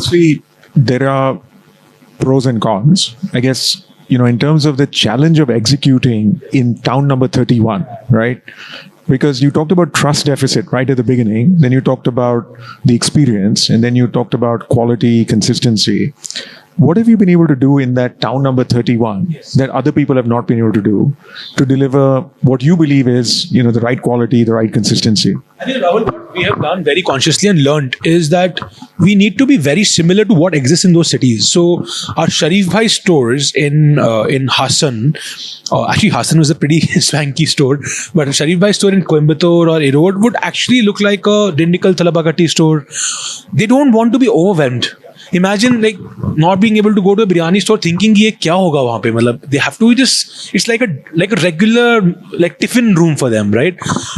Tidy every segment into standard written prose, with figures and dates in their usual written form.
obviously there are pros and cons. I guess, in terms of the challenge of executing in town number 31, right? Because you talked about trust deficit right at the beginning, then you talked about the experience, and then you talked about quality, consistency. What have you been able to do in that town number 31 that other people have not been able to do to deliver what you believe is, the right quality, the right consistency? I think, Rahul, what we have done very consciously and learned is that we need to be very similar to what exists in those cities. So our Sharief Bhai stores in Hassan, actually Hassan was a pretty swanky store, but a Sharief Bhai store in Coimbatore or Erode would actually look like a Dindikal Thalapakatti store. They don't want to be overwhelmed. Imagine not being able to go to a biryani store thinking ye kya hoga wahan pe. Matlab, they have to just, it's like a regular tiffin room for them, right?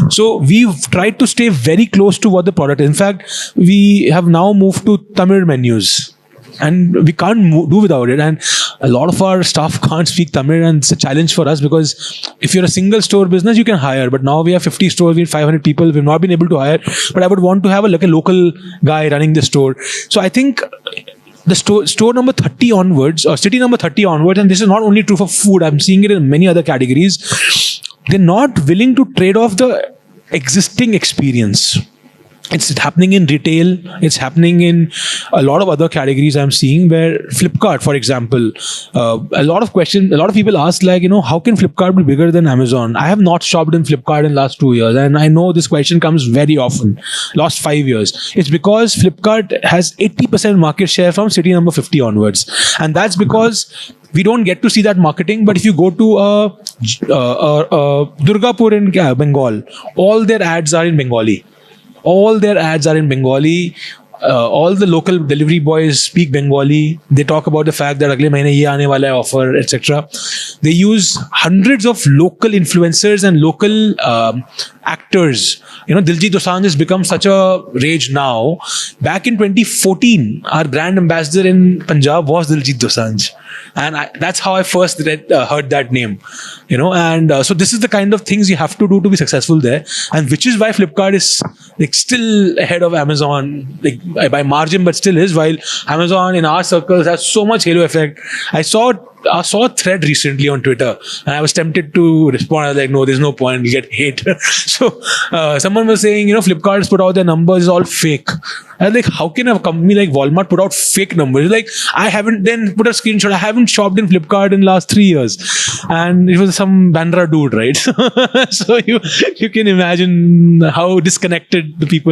So we've tried to stay very close to what the product is. In fact, we have now moved to Tamil menus. And we can't do without it. And a lot of our staff can't speak Tamil, and it's a challenge for us because if you're a single store business, you can hire. But now we have 50 stores, we have 500 people. We've not been able to hire. But I would want to have a local guy running the store. So I think the store number 30 onwards, or city number 30 onwards, and this is not only true for food, I'm seeing it in many other categories, they're not willing to trade off the existing experience. It's happening in retail. It's happening in a lot of other categories I'm seeing, where Flipkart, for example, a lot of people ask how can Flipkart be bigger than Amazon? I have not shopped in Flipkart in the last 2 years. And I know this question comes very often, last 5 years. It's because Flipkart has 80% market share from city number 50 onwards. And that's because we don't get to see that marketing. But if you go to Durgapur in Bengal, all their ads are in Bengali. All their ads are in Bengali. All the local delivery boys speak Bengali. They talk about the fact that agle mahine ye aane wala hai offer, etc. They use hundreds of local influencers and local actors. Diljit Dosanjh has become such a rage now. Back in 2014, our brand ambassador in Punjab was Diljit Dosanjh. And that's how I first heard that name. And so this is the kind of things you have to do to be successful there. And which is why Flipkart is still ahead of Amazon, by margin, but still is, while Amazon in our circles has so much halo effect. I saw a thread recently on Twitter and I was tempted to respond. I was like, no, there's no point, you get hate. So someone was saying, Flipkart has put out their numbers, it's all fake. I was like, how can a company like Walmart put out fake numbers? I haven't, then put a screenshot, I haven't shopped in Flipkart in the last 3 years. And it was some Bandra dude, right? So you can imagine how disconnected the people are.